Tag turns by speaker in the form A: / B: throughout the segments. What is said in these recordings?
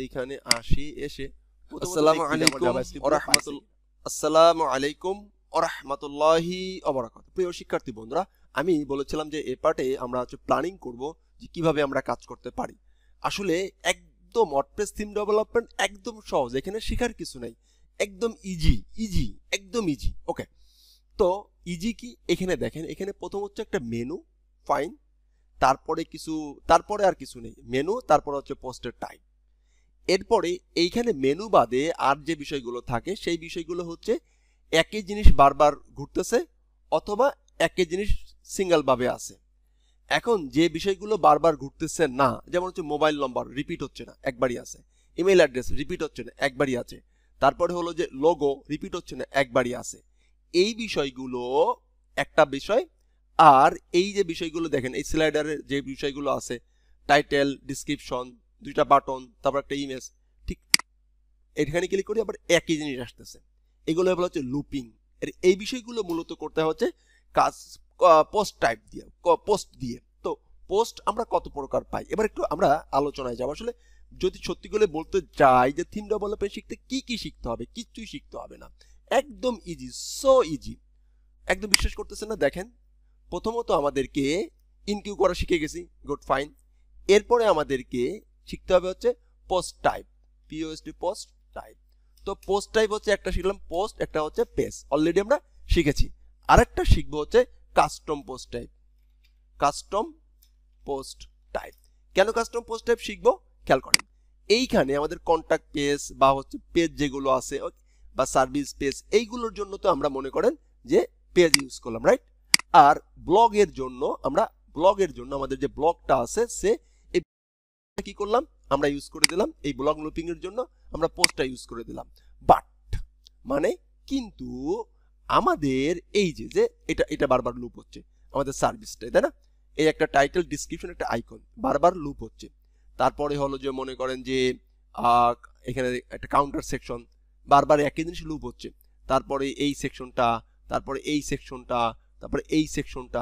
A: এইখানে আসি, এসে
B: আসসালামু আলাইকুম ওয়া রাহমাতুল্লাহি ওয়া বারাকাতুহু।
A: প্রিয় শিক্ষার্থী বন্ধুরা, আমি বলেছিলাম যে এই পার্টে আমরা প্ল্যানিং করব যে কিভাবে আমরা কাজ করতে পারি। আসলে একদম ওয়ার্ডপ্রেস থিম ডেভেলপমেন্ট একদম সহজ, এখানে শেখার কিছু নাই, একদম ইজি একদম ইজি। ওকে, তো ইজি কি, এখানে দেখেন, এখানে প্রথম হচ্ছে একটা মেনু, ফাইন, তারপরে আর কিছু নেই, মেনু, তারপরে হচ্ছে পোস্টের টাইপ। এরপরে এইখানে মেনু বাদে আর যে বিষয়গুলো থাকে সেই বিষয়গুলো হচ্ছে একই জিনিস বারবার ঘুরতেছে অথবা একই জিনিস সিঙ্গেল ভাবে আছে। এখন যে বিষয়গুলো বারবার ঘুরতেছে না, যেমন হচ্ছে মোবাইল নম্বর রিপিট হচ্ছে না, একবারই আছে, ইমেল অ্যাড্রেস রিপিট হচ্ছে না, একবারই আছে, তারপরে হলো যে লোগো রিপিট হচ্ছে না, একবারই আছে। এই বিষয়গুলো একটা বিষয়। আর এই যে বিষয়গুলো দেখেন, এই স্লাইডারের যে বিষয়গুলো আছে, টাইটেল, ডিসক্রিপশন, দুইটা বাটন, তারপর একটা ইমেজ, ঠিক এখানে ক্লিক করি আবার একই জিনিস আসতেছে, এগুলো হচ্ছে লুপিং। এই বিষয়গুলো মূলত করতে হচ্ছে কাজ পোস্ট টাইপ দিয়ে, পোস্ট দিয়ে। তো পোস্ট আমরা কত প্রকার পাই, এবার একটু আমরা আলোচনায় যাব। আসলে যদি সত্যি করে বলতে চাই যে থিম ডেভেলপমেন্ট শিখতে কি কি শিখতে হবে, কিচ্ছুই শিখতে হবে না, একদম ইজি, সো ইজি, একদম বিশ্বাস করতেছেন না? দেখেন, প্রথমত আমাদেরকে ইনকিউ করা শিখে গেছি, গুড, ফাইন। এরপরে আমাদেরকে শিখতে হবে হচ্ছে পোস্ট টাইপ, পিওএসটি পোস্ট টাইপ। তো পোস্ট টাইপ হচ্ছে একটা শিখলাম পোস্ট, একটা হচ্ছে পেজ, অলরেডি আমরা শিখেছি। আরেকটা শিখবো হচ্ছে custom post type, custom post type. কেন কাস্টম পোস্ট টাইপ শিখবো, খেয়াল করেন, এইখানে আমাদের কন্টাক্ট পেজ বা হচ্ছে পেজ যেগুলো আছে বা সার্ভিস পেজ, এইগুলোর জন্য তো আমরা মনে করেন যে পেজ ইউজ করলাম, রাইট? আর ব্লগের জন্য আমাদের যে ব্লগটা আছে, সে এই কি করলাম, আমরা ইউজ করে দিলাম, এই ব্লগ লুপিং এর জন্য আমরা পোস্টটা ইউজ করে দিলাম। বাট মানে কিন্তু আমাদের এই যে এটা বারবার লুপ হচ্ছে, আমাদের সার্ভিসটা, তাই না? এই একটা টাইটেল, ডিসক্রিপশন, একটা আইকন বারবার লুপ হচ্ছে। তারপরে হলো যে মনে করেন যে এখানে একটা কাউন্টার সেকশন, বারবার একই জিনিস লুপ হচ্ছে। তারপরে এই সেকশনটা, তারপরে এই সেকশনটা, তারপরে এই সেকশনটা,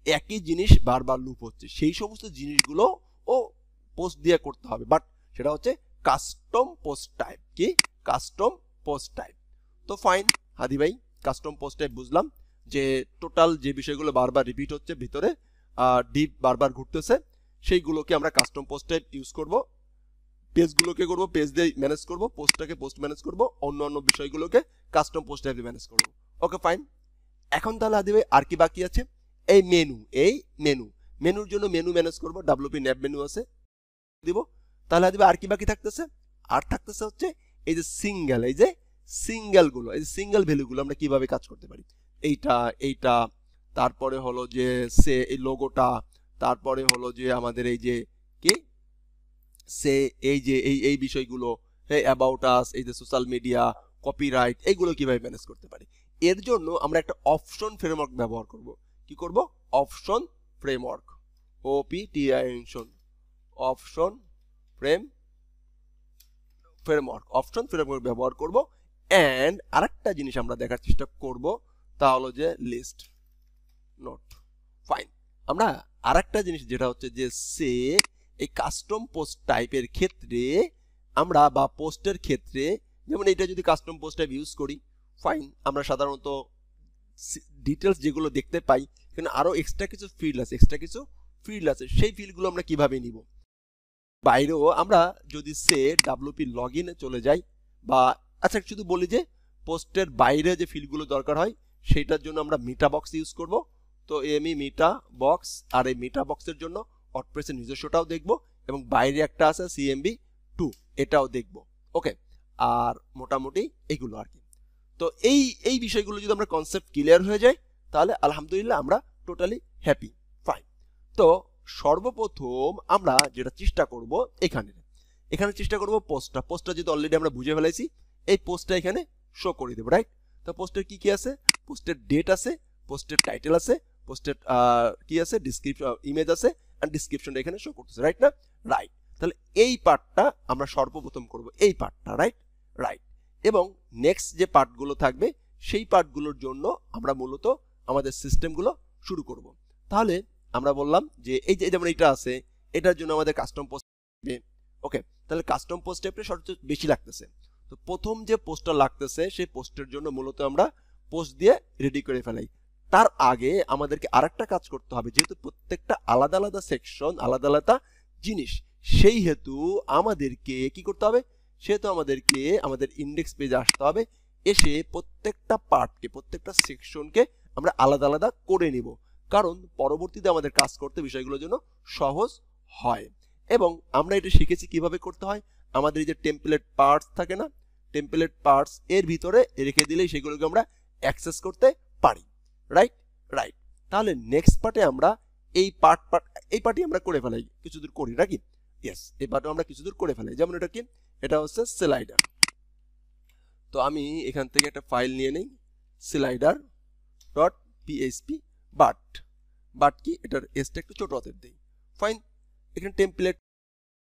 A: একই জিনিস বারবার লুপ হচ্ছে। সেই সমস্ত জিনিসগুলো ও পোস্ট দিয়ে করতে হবে, বাট সেটা হচ্ছে কাস্টম পোস্ট টাইপ। কি কাস্টম পোস্ট টাইপ? তো ফাইন হাদি ভাই, কাস্টম পোস্ট টাইপ বুঝলাম যে টোটাল যে বিষয়গুলো বারবার রিপিট হচ্ছে, ভিতরে ডিপ বারবার ঘুরতেছে, সেইগুলোকে আমরা কাস্টম পোস্ট টাইপ ইউজ করব। পেজগুলোকে করব পেজ দিয়ে ম্যানেজ করব, পোস্টটাকে পোস্ট ম্যানেজ করব, অন্য বিষয়গুলোকে কাস্টম পোস্ট টাইপ দিয়ে ম্যানেজ করব। ওকে, ফাইন। এখন তাহলে হাদি ভাই আর কি বাকি আছে? এই মেনুর জন্য মেনু ম্যানেজ করব, ডাব্লিউপি ন্যাব মেনু আছে, দিব। তাহলে হাদি ভাই আর কি বাকি থাকতেছে? আর থাকতেছে হচ্ছে এই যে সিঙ্গেল ভ্যালুগুলো আমরা কিভাবে কাজ করতে পারি। এইটা, তারপরে হলো যে এই লোগোটা, তারপরে হলো যে আমাদের এই যে কি এই বিষয়গুলো, অ্যাবাউট আস, এই যে সোশ্যাল মিডিয়া, কপিরাইট, এইগুলো কিভাবে ম্যানেজ করতে পারি। এর জন্য আমরা একটা অপশন ফ্রেমওয়ার্ক ব্যবহার করব। কি করব? Option framework, OPTION, option framework ব্যবহার করব। এন্ড আরেকটা জিনিস আমরা দেখার চেষ্টা করব, তা হলো যে লিস্ট নোট, ফাইন। আমরা আরেকটা জিনিস যেটা হচ্ছে যে এই কাস্টম পোস্ট টাইপের ক্ষেত্রে আমরা, বা পোস্টের ক্ষেত্রে, যেমন এটা যদি কাস্টম পোস্ট টাইপ ইউজ করি, ফাইন, আমরা সাধারণত ডিটেলস যেগুলো দেখতে পাই, এখানে আরো এক্সট্রা কিছু ফিল্ড আছে, সেই ফিল্ডগুলো আমরা কিভাবে নিব। বাইরেও আমরা যদি WP লগইনে চলে যাই, বা আচ্ছা শুধু বলি যে পোস্টের বাইরে যে ফিল্ডগুলো দরকার হয় সেটার জন্য আমরা মিটা বক্স ইউজ করব। তো মিটা বক্স, আর এই মিটা বক্সের জন্য ওয়ার্ডপ্রেসের নিজস্বটাও দেখব, এবং বাইরে একটা আছে CMB2, এটাও দেখব। ওকে, আর মোটামুটি এগুলো আর কি। তো এই বিষয়গুলো যদি আমরা কনসেপ্ট ক্লিয়ার হয়ে যায়, তাহলে আলহামদুলিল্লাহ আমরা টোটালি হ্যাপি, ফাইন। তো সর্বপ্রথম আমরা যেটা চেষ্টা করব, এখানে চেষ্টা করব পোস্টটা যদি অলরেডি আমরা বুঝে ফেলাইছি, এই পোস্টটা এখানে শো করে দেব, রাইট? তো পোস্টের কি আছে? পোস্টের ডেট আছে, পোস্টের টাইটেল আছে, পোস্টের কি আছে, ডিসক্রিপশন, ইমেজ আছে, আর ডিসক্রিপশনটা এখানে শো করতেছে, রাইট না? রাইট। তাহলে এই পার্টটা আমরা সর্বপ্রথম করব, এই পার্টটা, রাইট। এবং নেক্সট যে পার্টগুলো থাকবে সেই পার্টগুলোর জন্য আমরা মূলত আমাদের সিস্টেমগুলো শুরু করব। তাহলে আমরা বললাম যে এই যে যেমন এটা আছে, এটার জন্য আমাদের কাস্টম পোস্ট, ওকে, তাহলে কাস্টম পোস্ট টাইপটা সবচেয়ে বেশি লাগতেছে। তো প্রথম যে পোস্টটা লাগতেছে সেই পোস্টের জন্য মূলত আমরা পোস্ট দিয়ে রেডি করে ফেলাই। তার আগে আমাদেরকে আরেকটা কাজ করতে হবে, যেহেতু প্রত্যেকটা আলাদা আলাদা সেকশন, আলাদা আলাদা জিনিস, সেই হেতু আমাদেরকে কি করতে হবে, সেহেতু আমাদেরকে আমাদের ইন্ডেক্স পেজে আসতে হবে, এসে প্রত্যেকটা পার্টকে, প্রত্যেকটা সেকশনকে আমরা আলাদা আলাদা করে নিব, কারণ পরবর্তীতে আমাদের কাজ করতে বিষয়গুলোর জন্য সহজ হয়। এবং আমরা এটা শিখেছি কিভাবে করতে হয়। আমাদের এই যে টেমপ্লেট পার্টস থাকে না, টেমপ্লেট পার্টস এর ভিতরে রেখে দিলেই সেগুলোকে আমরা অ্যাক্সেস করতে পারি। রাইট রাইট তাহলে নেক্সট পার্টে আমরা এই পার্টই আমরা করে ফেলাই, কিছু দূর করি নাকি? ইয়েস, এই পার্টও আমরা কিছু দূর করে ফেলাই। যেমন এটা কি, এটা হচ্ছে স্লাইডার। তো আমি এখান থেকে একটা ফাইল নিয়ে নেই, স্লাইডার ডট পিএইচপি। বাট কি, এটার এসটা একটু ছোট হাতের দেই। ফাইন, এখানে টেমপ্লেট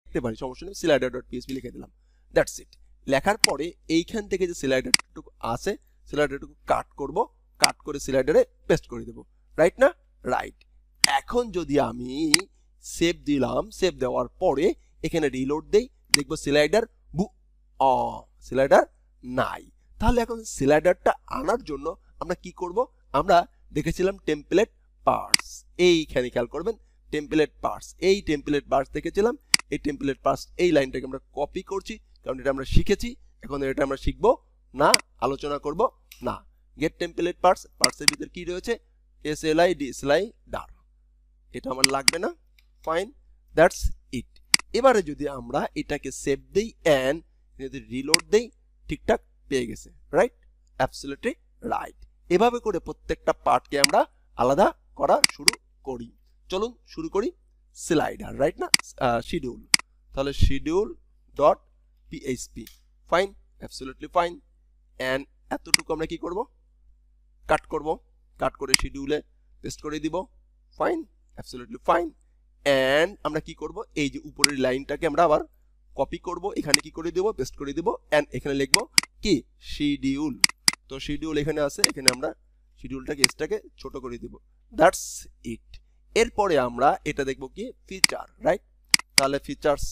A: লিখতে পারি, সমস্যা নেই, স্লাইডার ডট পিএইচপি লিখে দিলাম। That's it. লেখার পরে এইখান থেকে যে স্লাইডারটুকু আছে, স্লাইডারটুকু কাট করব, কাট করে স্লাইডারে পেস্ট করে দেব। রাইট না? রাইট। এখন যদি আমি সেভ দিলাম, সেভ দেওয়ার পরে এখানে রিলোড দেই, দেখবো স্লাইডার স্লাইডার নাই। তাহলে এখন স্লাইডারটা আনার জন্য আমরা কি করব? আমরা দেখেছিলাম টেমপ্লেট পার্টস, এইখানে খেয়াল করবেন, টেমপ্লেট পার্টস, এই টেমপ্লেট পার্টস দেখেছিলাম। এই টেমপ্লেট পার্টস এই লাইনটাকে আমরা কপি করছি, কারণ এটা আমরা শিখেছি। এখন এটা আমরা শিখবো না, আলোচনা করব না। গেট টেমপ্লেট পার্টস, পার্টসের ভিতর কি রয়েছে? SLID, slider. এটা আমার লাগবে না। Fine, that's it. এবারে যদি আমরা এটাকে সেভ দেই এন্ড যদি রিলোড দেই, ঠিকঠাক পেয়ে গেছে। Right, absolutely right. এভাবে করে প্রত্যেকটা পার্টকে আমরা আলাদা করা শুরু করি। চলুন শুরু করি। স্লাইডার, রাইট না? শিডিউল, তাহলে schedule dot PHP. Fine, absolutely fine. And এতটুকু আমরা কি করব? কাট করব, কাট করে শিডিউলে পেস্ট করে দিব। Fine, absolutely fine. এন্ড আমরা কি করব? এই যে উপরের লাইনটাকে আমরা আবার কপি করব, এখানে কি করে দেব? পেস্ট করে দিব। এন্ড এখানে লিখব কি? শিডিউল। তো শিডিউল এখানে আছে, এখানে আমরা শিডিউলটাকে এসটাকে ছোট করে দিব। That's it. এরপরে আমরা এটা দেখব কি? Feature, right? তাহলে ফিচার্স,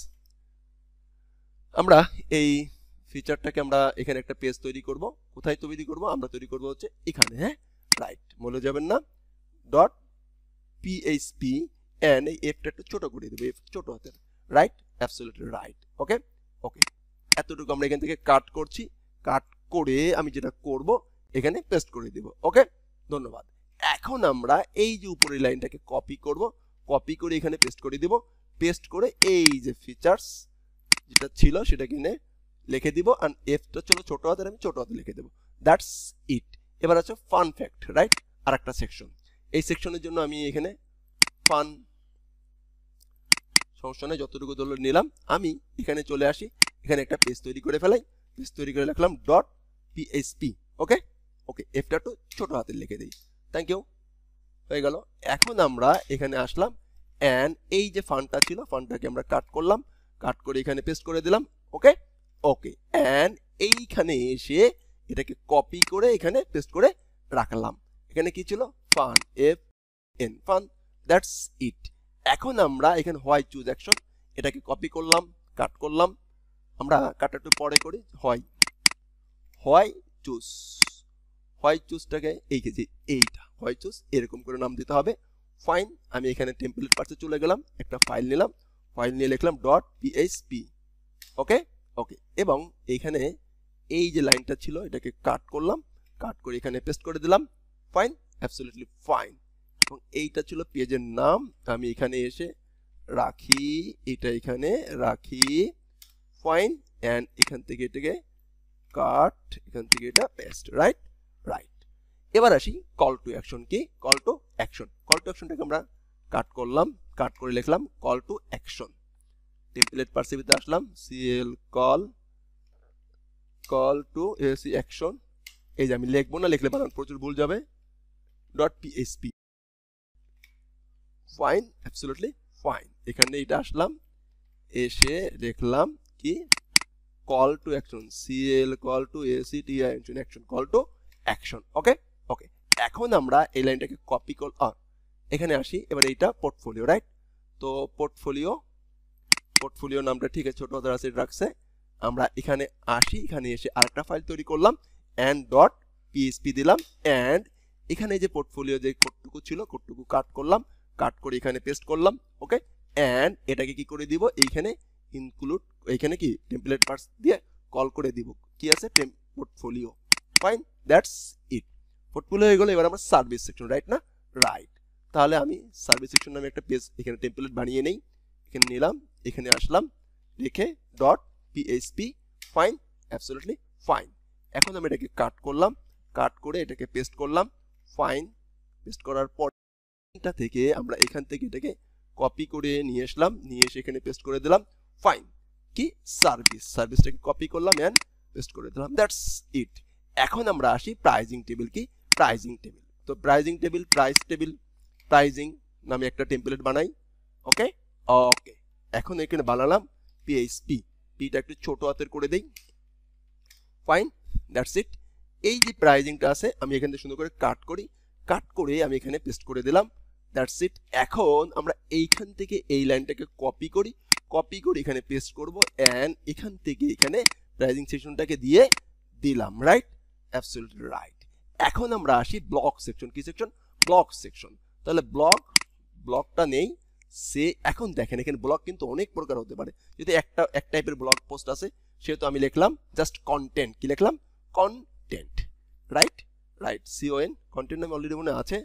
A: আমরা এই ফিচারটাকে আমরা এখানে একটা পেজ তৈরি করব। কোথায় তৈরি করব? আমরা তৈরি করব হচ্ছে এখানে। হ্যাঁ, রাইট, বলে যাবেন না। ডট পিএইচপি এন্ড এই এফটা একটু ছোট করে দেব, এফ ছোট হাতের। Right, absolutely right. Okay okay, এতটুকু আমরা এখান থেকে কাট করছি। কাট করে আমি যেটা করব, এখানে পেস্ট করে দিব। ওকে, ধন্যবাদ। এখন আমরা এই যে উপরের লাইনটাকে কপি করব, কপি করে এখানে পেস্ট করে দিব। পেস্ট করে এই যে ফিচার্স যেটা ছিল সেটা কিনে লিখে দিব। আর এফটা ছিল ছোট হাতের, আমি ছোট হাতে লিখে দেব। That's it. এবার আছে ফান ফ্যাক্ট, রাইট? আর একটা সেকশন। এই সেকশনের জন্য আমি এখানে ফান, সমস্যা নেই, যতটুকু দল নিলাম। আমি এখানে চলে আসি, এখানে একটা পেজ তৈরি করে ফেলাই। পেজ তৈরি করে লিখলাম ডট পিএইচপি। ওকে ওকে, এফটা একটু ছোট হাতে লিখে দিই। থ্যাংক ইউ, হয়ে গেল। এখন আমরা এখানে আসলাম এন্ড এই যে ফান্ডটা ছিল, ফান্ডটাকে আমরা কাট করলাম, কাট করে এখানে পেস্ট করে দিলাম। ওকে ওকে, এন্ড এইখানে এসে এটাকে কপি করে এখানে পেস্ট করে রাখলাম। এখানে কি ছিল? Fun, F N, fun. That's it. এখন আমরা এখানে হোয়াই চুজ অ্যাকশন, এটাকে কপি করলাম, কাট করলাম। আমরা কাট একটু পরে করি। হোয়াই চুজ, হোয়াই চুজটাকে এই যে এইটা হোয়াই চুজ এরকম করে নাম দিতে হবে। ফাইন, আমি এখানে টেমপ্লেট পার্টসে চলে গেলাম, একটা ফাইল নিলাম, ফাইল নিয়ে লিখলাম ডট পিএইচপি। ওকে ওকে, এবং এইখানে এই যে লাইনটা ছিল এটাকে কাট করলাম, কাট করে এখানে পেস্ট করে দিলাম। Fine, absolutely fine. এবং এইটা ছিল পেজের নাম, আমি এখানে এসে রাখি, এটা এখানে রাখি। ফাইন, এন্ড এখান থেকে এটাকে কাট, এখান থেকে এটা পেস্ট। Right right. এবার আসি কল টু অ্যাকশন। কি? Call to action. Call to অ্যাকশনটাকে আমরা কাট করলাম, কাট করে লিখলাম কল টু অ্যাকশন। টেমপ্লেট পার্টসের ভিতরে আসলাম, CL call to AC action. এই যে আমি লিখবো না, লিখলে বানান প্রচুর ভুল যাবে। Dot PHP. Fine, absolutely fine. এখানে এটা আসলাম, এসে দেখলাম কি? Call to action, CL call to AC T action, call to action. Okay okay, এখন আমরা এই লাইনটাকে কপি এখানে আসি। এবার এইটা পোর্টফোলিও, রাইট? তো পোর্টফোলিও পোর্টফোলিও নামটা ঠিক আছে, ছোট হাতের আছে রাখছে। আমরা এখানে আসি, এখানে এসে আরেকটা ফাইল তৈরি করলাম, and ডট পিএইচপি দিলাম, and এখানে যে পোর্টফোলিও যে কোডটুকু ছিল কোডটুকু কাট করলাম, কাট করে এখানে পেস্ট করলাম। ওকে, and এটাকে কি করে দিব, এইখানে ইনক্লুড, এইখানে কি টেমপ্লেট পার্টস দিয়ে কল করে দিব, কি আছে portfolio. Fine, that's it. Portfolio হয়ে গেল। এবার আমরা সার্ভিস সেকশন, রাইট না? রাইট। তাহলে আমি সার্ভিস সেকশন নামে একটা পেজ এখানে টেমপ্লেট বানিয়ে নেই, এখানে নিলাম, এখানে আসলাম, রেখে dot PHP. Fine, absolutely fine. এখন আমি এটাকে কাট করলাম, কাট করে এটাকে পেস্ট করলাম। ফাইন, পেস্ট করার পর এটা থেকে আমরা এখান থেকে এটাকে কপি করে নিয়ে আসলাম, নিয়ে এসে এখানে পেস্ট করে দিলাম। ফাইন, কি সার্ভিসটাকে কপি করলাম এন্ড পেস্ট করে দিলাম। That's it. এখন আমরা আসি প্রাইজিং টেবিল। কি প্রাইজিং টেবিল? তো প্রাইজিং টেবিল, প্রাইজিং নামে একটা টেমপ্লেট বানাই। ওকে, ওকে, এখন এখানে বানালাম পিএইচপি, পিটা একটু ছোট হাতের করে দেই। Fine, that's it. এই যে প্রাইজিংটা আছে আমি এখান থেকে সুন্দর করে কাট করি, কাট করে আমি এখানে পেস্ট করে দিলাম। That's it. এখন আমরা এইখান থেকে এই লাইনটাকে কপি করি, কপি করে এখানে পেস্ট করব, এন্ড এখান থেকে এখানে প্রাইজিং সেকশনটাকে দিয়ে দিলাম। Right, absolutely right. এখন আমরা আসি ব্লক সেকশন। কি সেকশন? Block section. তাহলে ব্লকটা নেই সে। এখন দেখেন এখানে ব্লক কিন্তু অনেক প্রকার হতে পারে। যদি এক টাইপের ব্লগ পোস্ট আছে, সেহেতু আমি লিখলাম জাস্ট কন্টেন্ট। কি লিখলাম? Content. Right, right, CON content নামে অলরেডি মনে আছে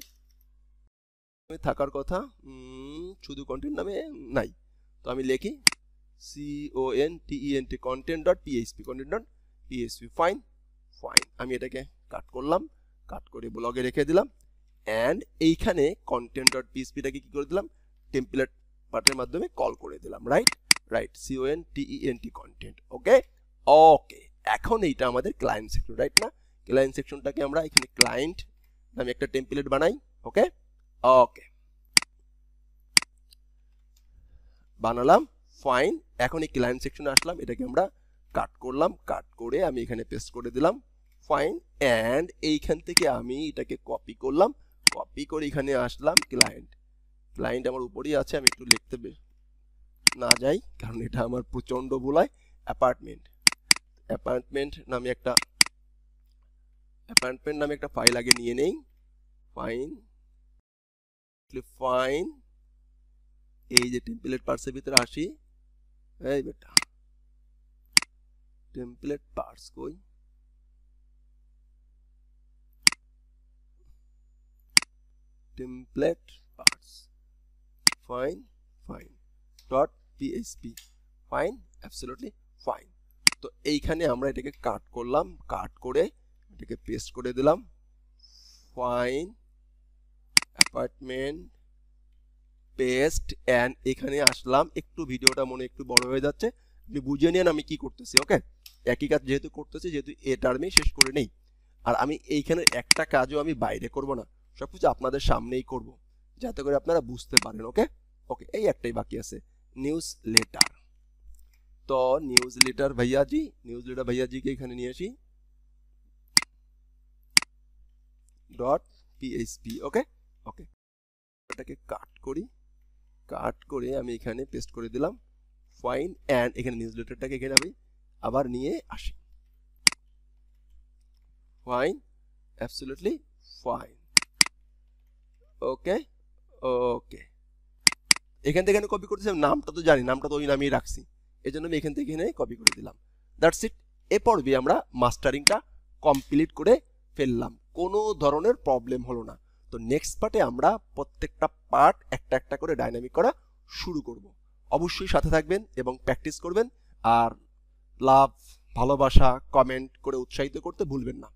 A: থাকার কথা, শুধু কন্টেন্ট নামে নাই। তো আমি লিখি CONTENT content.php, content.php। Fine, fine. আমি এটাকে কাট করলাম, কাট করে ব্লগে রেখে দিলাম, এন্ড এইখানে content.php-টাকে কি করে দিলাম, টেমপ্লেট পার্টের মাধ্যমে কল করে দিলাম। Right, right, CONTENT content. Okay, okay. এখন এইটা আমাদের ক্লায়েন্ট সেকশন, রাইট না? ক্লায়েন্ট সেকশনটাকে আমরা এখানে ক্লায়েন্ট নামে একটা টেমপ্লেট বানাই। ওকে, ওকে, বানালাম। ফাইন, এখন এই ক্লায়েন্ট সেকশনে আসলাম, এটাকে আমরা কাট করলাম, কাট করে আমি এখানে পেস্ট করে দিলাম। ফাইন, এন্ড এইখান থেকে আমি এটাকে কপি করলাম, কপি করে এখানে আসলাম, ক্লায়েন্ট আমার উপরেই আছে, আমি একটু লিখতে না যাই কারণ এটা আমার প্রচন্ড ভুলায়। অ্যাপার্টমেন্ট নামে একটা ফাইল আগে নিয়ে নেই। ফাইন, ফাইন, এই যে টেমপ্লেট পার্টসের ভিতরে আসি, এই বেটা টেমপ্লেট পার্টস কই, template parts. Fine, fine, dot PHP. Fine, absolutely fine. তো এইখানে আমরা এটাকে কাট করলাম, কাট করে এটাকে পেস্ট করে দিলাম। ফাইন, অ্যাপার্টমেন্ট, পেস্ট, এন্ড এখানে আসলাম। একটু ভিডিওটা মনে একটু বড় হয়ে যাচ্ছে, আপনি বুঝে নিন আমি কি করতেছি। ওকে, একই কাজ যেহেতু করতেছি, যেহেতু এ টার্মে শেষ করে নেই, আর আমি এইখানে একটা কাজও আমি বাইরে করব না, সবকিছু আপনাদের সামনেই করব, যাতে করে আপনারা বুঝতে পারেন। ওকে, ওকে, এই একটাই বাকি আছে, নিউজ লেটার। তো নিউজ লেটার ভাইয়াজিকে এখানে নিয়ে আসি, ডট পিএইচপি। ওকে, ওকে, এটাকে কাট করি, কাট করে আমি এখানে পেস্ট করে দিলাম। ফাইন, এন্ড এখানে নিউজ লেটারটাকে এখানে আমি আবার নিয়ে আসি। Fine, absolutely fine. Okay, okay, এখান থেকে কপি করতেছি, নামটা তো জানি, নামটা তো ওই নামেই রাখছি, এই জন্য আমি এখান থেকে এখানে কপি করে দিলাম। That's it. এ পর্বে আমরা মাস্টারিংটা কমপ্লিট করে ফেললাম, কোনো ধরনের প্রবলেম হলো না। তো নেক্সট পার্টে আমরা প্রত্যেকটা পার্ট একটা একটা করে ডাইনামিক করা শুরু করব। অবশ্যই সাথে থাকবেন এবং প্র্যাকটিস করবেন, আর লাভ, ভালোবাসা, কমেন্ট করে উৎসাহিত করতে ভুলবেন না।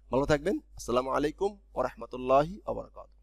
A: ভালো থাকবেন। আসসালামু আলাইকুম ওয়া রাহমাতুল্লাহি ওয়া বারাকাতুহু।